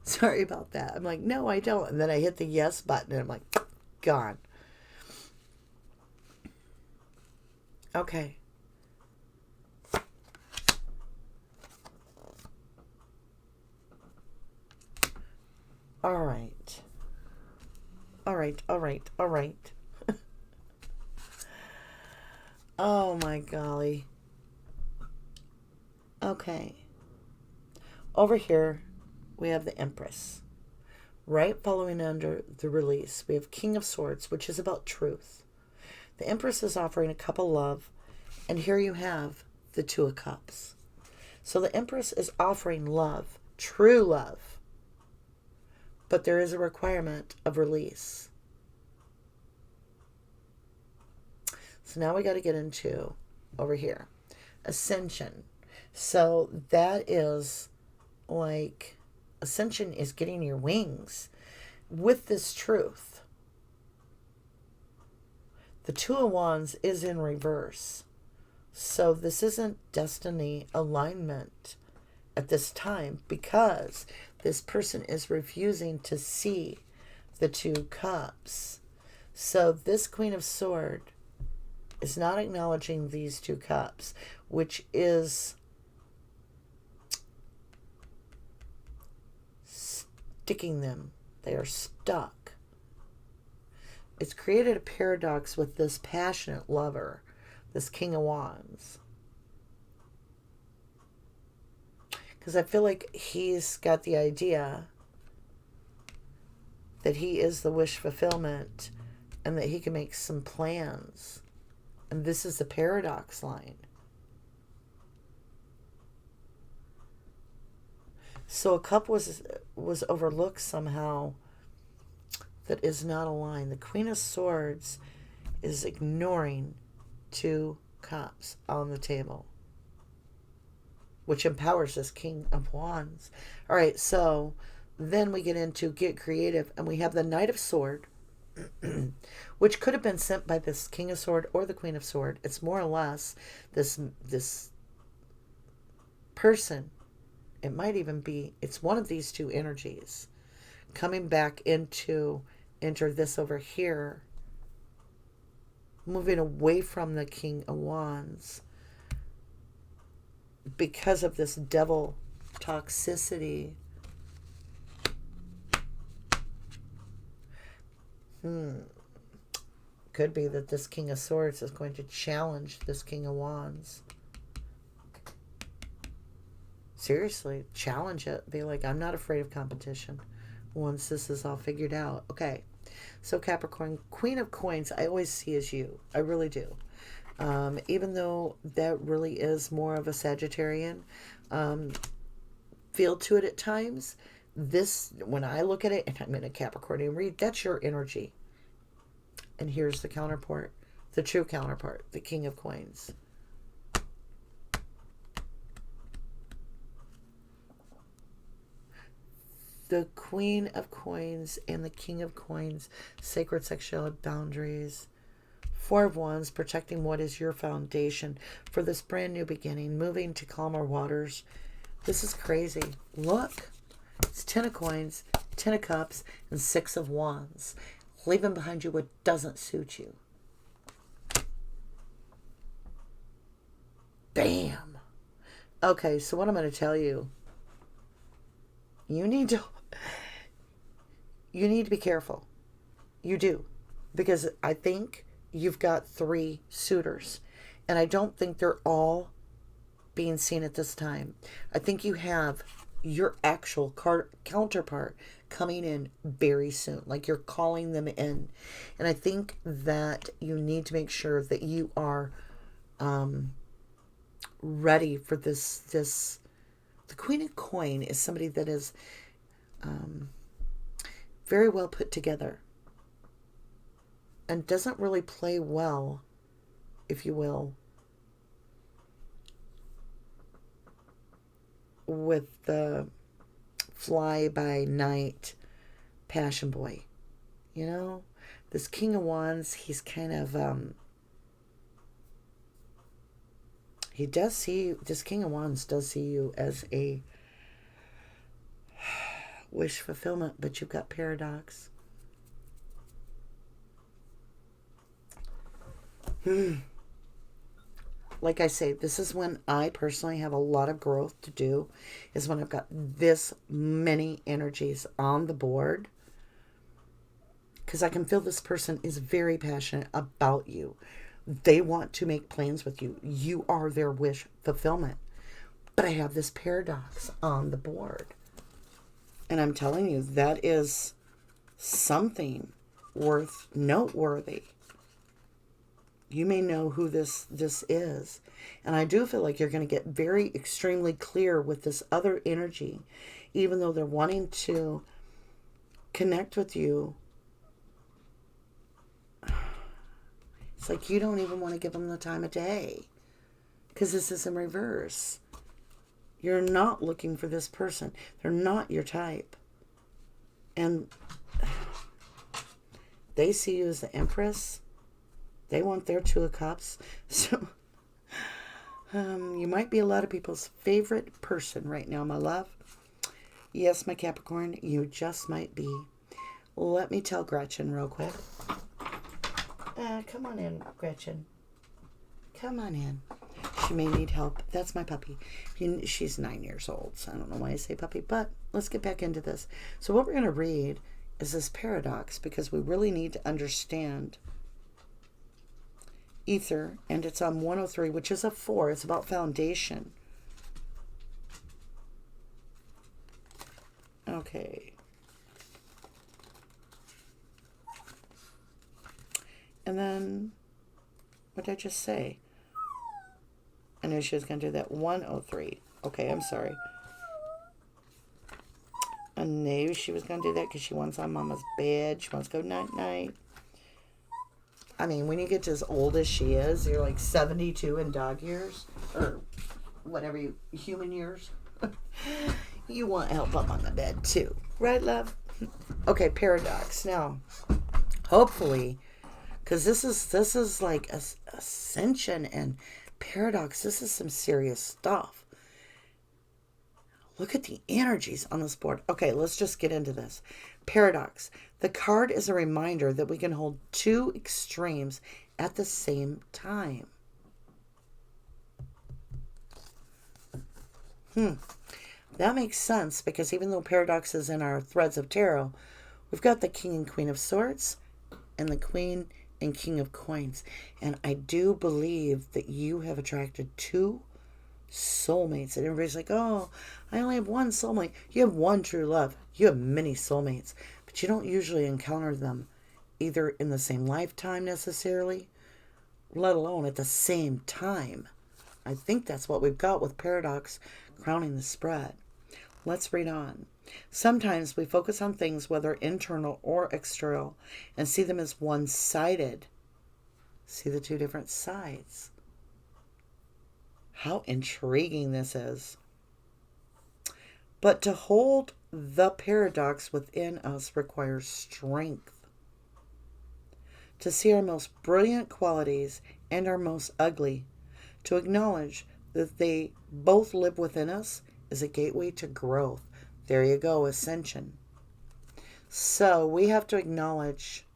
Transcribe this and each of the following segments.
Sorry about that. I'm like, no, I don't. And then I hit the yes button and I'm like, gone. Okay. All right. All right. All right. All right. Oh my golly. Okay. Over here, we have the Empress. Right following under the release, we have King of Swords, which is about truth. The Empress is offering a cup of love, and here you have the Two of Cups. So the Empress is offering love, true love, but there is a requirement of release. So now we got to get into over here, Ascension. So that is like, Ascension is getting your wings with this truth. The Two of Wands is in reverse. So this isn't destiny alignment at this time, because this person is refusing to see the Two Cups. So this Queen of Swords is not acknowledging these Two Cups, which is sticking them. They are stuck. It's created a paradox with this passionate lover, this King of Wands. Because I feel like he's got the idea that he is the wish fulfillment and that he can make some plans. And this is the paradox line. So a cup was overlooked somehow that is not aligned. The Queen of Swords is ignoring Two Cups on the table, which empowers this King of Wands. All right, so then we get into get creative, and we have the Knight of Sword, which could have been sent by this King of Sword or the Queen of Sword. It's more or less this person. It might even be, it's one of these two energies coming back into enter this over here, moving away from the King of Wands because of this devil toxicity. Could be that this King of Swords is going to challenge this King of Wands. Seriously, challenge it. Be like, I'm not afraid of competition once this is all figured out. Okay, so Capricorn, Queen of Coins, I always see as you. I really do. Even though that really is more of a Sagittarian feel to it at times, this, when I look at it, and I'm in a Capricornian read, that's your energy. And here's the counterpart, the true counterpart, the King of Coins. The Queen of Coins and the King of Coins, sacred sexual boundaries. Four of Wands, protecting what is your foundation for this brand new beginning, moving to calmer waters. This is crazy. Look, it's 10 of Coins, 10 of Cups, and 6 of Wands. Leaving behind you what doesn't suit you. Bam. Okay, so what I'm going to tell you, you need to be careful. You do. Because I think you've got 3 suitors. And I don't think they're all being seen at this time. I think you have your actual counterpart coming in very soon. Like you're calling them in. And I think that you need to make sure that you are ready for this. The Queen of Coin is somebody that is very well put together and doesn't really play well, if you will, with the fly-by-night passion boy. You know, this King of Wands, he's kind of he does see, this King of Wands does see you as a Wish fulfillment, but you've got paradox. Like I say, this is when I personally have a lot of growth to do, is when I've got this many energies on the board. Because I can feel this person is very passionate about you. They want to make plans with you. You are their wish fulfillment. But I have this paradox on the board. And I'm telling you, that is something noteworthy. You may know who this is. And I do feel like you're going to get very extremely clear with this other energy, even though they're wanting to connect with you. It's like you don't even want to give them the time of day, because this is in reverse. You're not looking for this person. They're not your type. And they see you as the Empress. They want their Two of Cups. So you might be a lot of people's favorite person right now, my love. Yes, my Capricorn, you just might be. Let me tell Gretchen real quick. Come on in, Gretchen. Come on in. She may need help. That's my puppy. She's 9 years old, so I don't know why I say puppy, but let's get back into this. So what we're going to read is this paradox, because we really need to understand ether, and it's on 103, which is a 4. It's about foundation. Okay. And then, what did I just say? I knew she was going to do that. 103. Okay, I'm sorry. I knew she was going to do that because she wants on Mama's bed. She wants to go night-night. I mean, when you get to as old as she is, you're like 72 in dog years. Or whatever human years. You want help up on the bed too. Right, love? Okay, paradox. Now, hopefully, because this is like ascension and paradox. This is some serious stuff. Look at the energies on this board. Okay, let's just get into this. Paradox. The card is a reminder that we can hold two extremes at the same time. That makes sense, because even though paradox is in our threads of tarot, we've got the King and Queen of Swords and the Queen and King of Coins. And I do believe that you have attracted two soulmates. And everybody's like, oh, I only have one soulmate. You have one true love. You have many soulmates, but you don't usually encounter them either in the same lifetime necessarily, let alone at the same time. I think that's what we've got with paradox crowning the spread. Let's read on. Sometimes we focus on things, whether internal or external, and see them as one-sided. See the two different sides. How intriguing this is. But to hold the paradox within us requires strength. To see our most brilliant qualities and our most ugly, to acknowledge that they both live within us, is a gateway to growth. There you go, ascension. So we have to acknowledge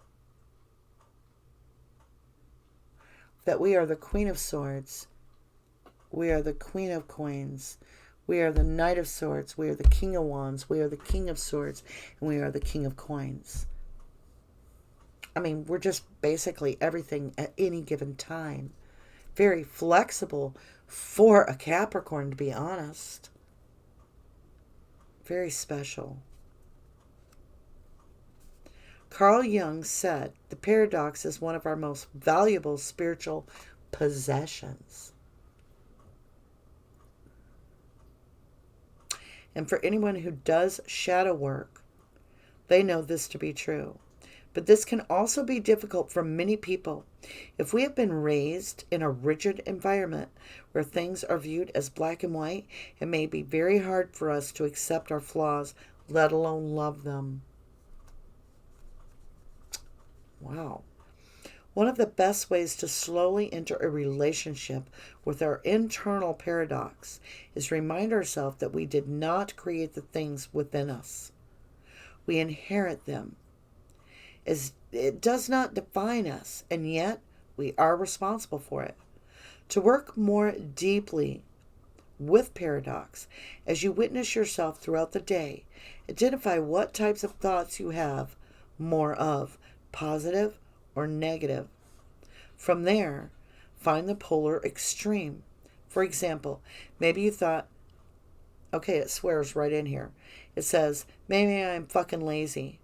that we are the Queen of Swords. We are the Queen of Coins. We are the Knight of Swords. We are the King of Wands. We are the King of Swords. And we are the King of Coins. I mean, we're just basically everything at any given time. Very flexible for a Capricorn, to be honest. Very special. Carl Jung said, the paradox is one of our most valuable spiritual possessions. And for anyone who does shadow work, they know this to be true. But this can also be difficult for many people. If we have been raised in a rigid environment where things are viewed as black and white, it may be very hard for us to accept our flaws, let alone love them. Wow. One of the best ways to slowly enter a relationship with our internal paradox is remind ourselves that we did not create the things within us. We inherit them. It does not define us, and yet we are responsible for it. To work more deeply with paradox, as you witness yourself throughout the day, identify what types of thoughts you have more of, positive or negative. From there, find the polar extreme. For example, maybe you thought, okay, it swears right in here. It says, maybe I'm fucking lazy.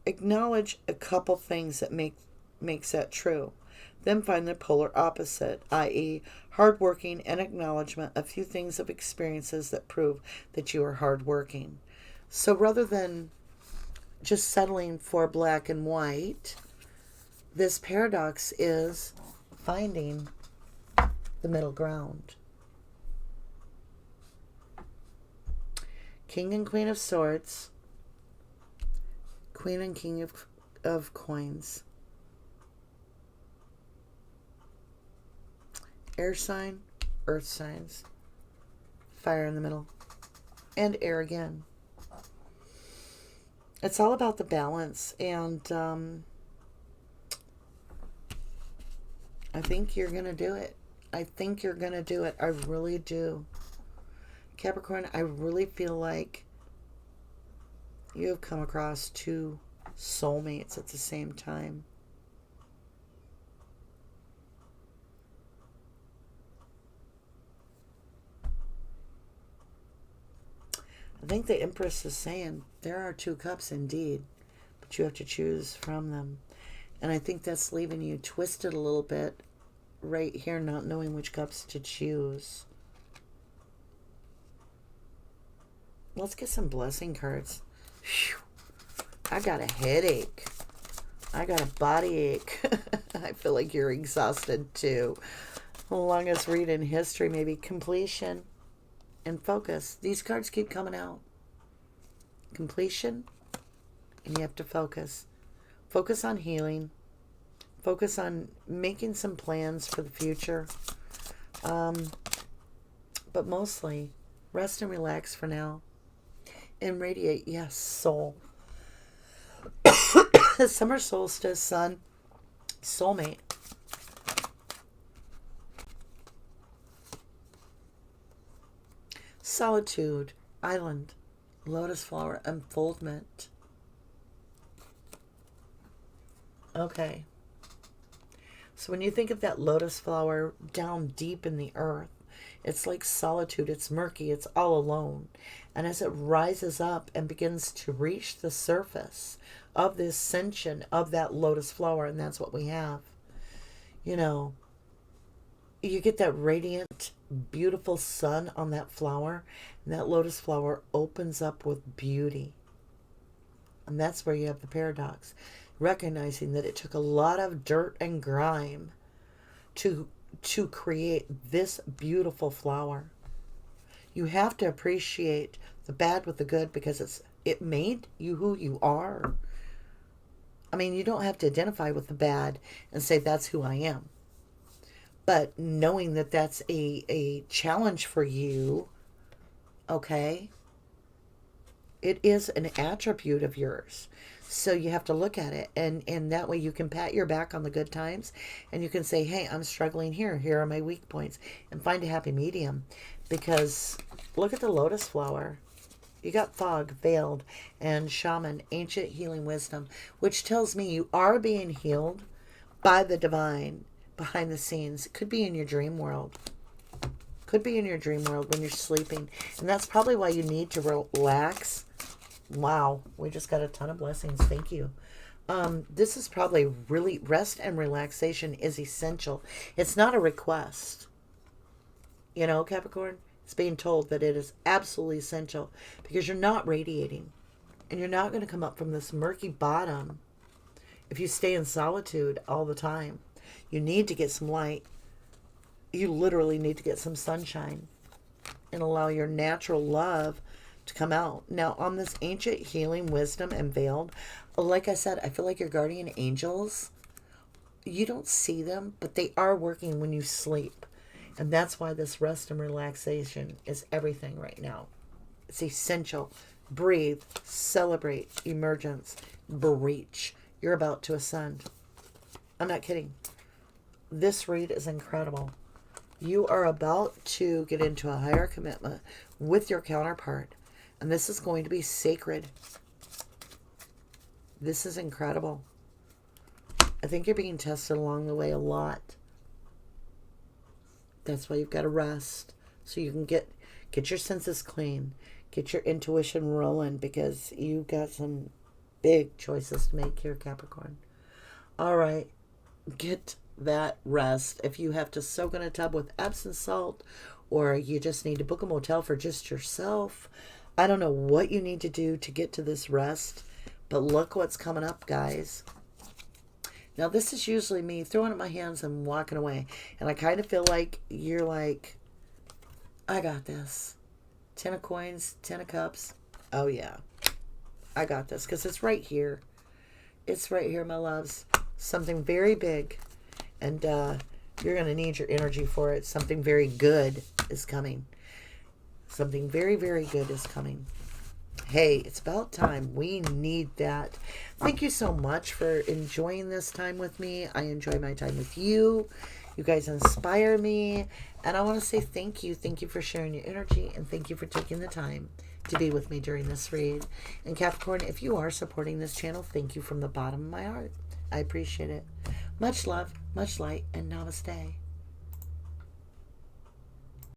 Acknowledge a couple things that makes that true. Then find the polar opposite, i.e., hardworking, and acknowledgement a few things of experiences that prove that you are hardworking. So rather than just settling for black and white, this paradox is finding the middle ground. King and Queen of Swords, Queen and King of Coins. Air sign, earth signs, fire in the middle, and air again. It's all about the balance, and I think you're going to do it. I think you're going to do it. I really do. Capricorn, I really feel like you have come across two soulmates at the same time. I think the Empress is saying there are two cups indeed, but you have to choose from them. And I think that's leaving you twisted a little bit right here, not knowing which cups to choose. Let's get some blessing cards. Whew. I got a headache. I got a body ache. I feel like you're exhausted too. The longest read in history, maybe. Completion and focus. These cards keep coming out. Completion, and you have to focus. Focus on healing. Focus on making some plans for the future. But mostly, rest and relax for now. And radiate, yes, soul. Summer solstice, sun, soulmate. Solitude, island, lotus flower, unfoldment. Okay. So when you think of that lotus flower down deep in the earth, it's like solitude. It's murky. It's all alone. And as it rises up and begins to reach the surface of the ascension of that lotus flower, and that's what we have, you know, you get that radiant, beautiful sun on that flower, and that lotus flower opens up with beauty. And that's where you have the paradox. Recognizing that it took a lot of dirt and grime to create this beautiful flower. You have to appreciate the bad with the good, because it made you who you are. I mean, you don't have to identify with the bad and say that's who I am. But knowing that that's a challenge for you, okay, it is an attribute of yours. So you have to look at it, and that way you can pat your back on the good times, and you can say, hey, I'm struggling here. Here are my weak points, and find a happy medium. Because look at the lotus flower. You got fog, veiled, and shaman, ancient healing wisdom, which tells me you are being healed by the divine behind the scenes. It could be in your dream world. Could be in your dream world when you're sleeping. And that's probably why you need to relax. Wow, we just got a ton of blessings. Thank you. This is probably really, rest and relaxation is essential. It's not a request. You know, Capricorn, it's being told that it is absolutely essential, because you're not radiating, and you're not going to come up from this murky bottom if you stay in solitude all the time. You need to get some light. You literally need to get some sunshine and allow your natural love to come out. Now, on this ancient healing wisdom and veiled, like I said, I feel like your guardian angels, you don't see them, but they are working when you sleep. And that's why this rest and relaxation is everything right now. It's essential breathe, celebrate, emergence, breach. You're about to ascend. I'm not kidding. This read is incredible. You are about to get into a higher commitment with your counterpart. And this is going to be sacred. This is incredible. I think you're being tested along the way a lot. That's why you've got to rest. So you can get your senses clean. Get your intuition rolling, because you've got some big choices to make here, Capricorn. All right. Get that rest. If you have to soak in a tub with Epsom salt, or you just need to book a motel for just yourself, I don't know what you need to do to get to this rest, but look what's coming up, guys. Now, this is usually me throwing up my hands and walking away, and I kind of feel like you're like, I got this. 10 of coins, 10 of cups. Oh, yeah. I got this, because it's right here. It's right here, my loves. Something very big, and you're going to need your energy for it. Something very good is coming. Something very, very good is coming. Hey, it's about time. We need that. Thank you so much for enjoying this time with me. I enjoy my time with you. You guys inspire me. And I want to say thank you. Thank you for sharing your energy. And thank you for taking the time to be with me during this read. And Capricorn, if you are supporting this channel, thank you from the bottom of my heart. I appreciate it. Much love, much light, and namaste.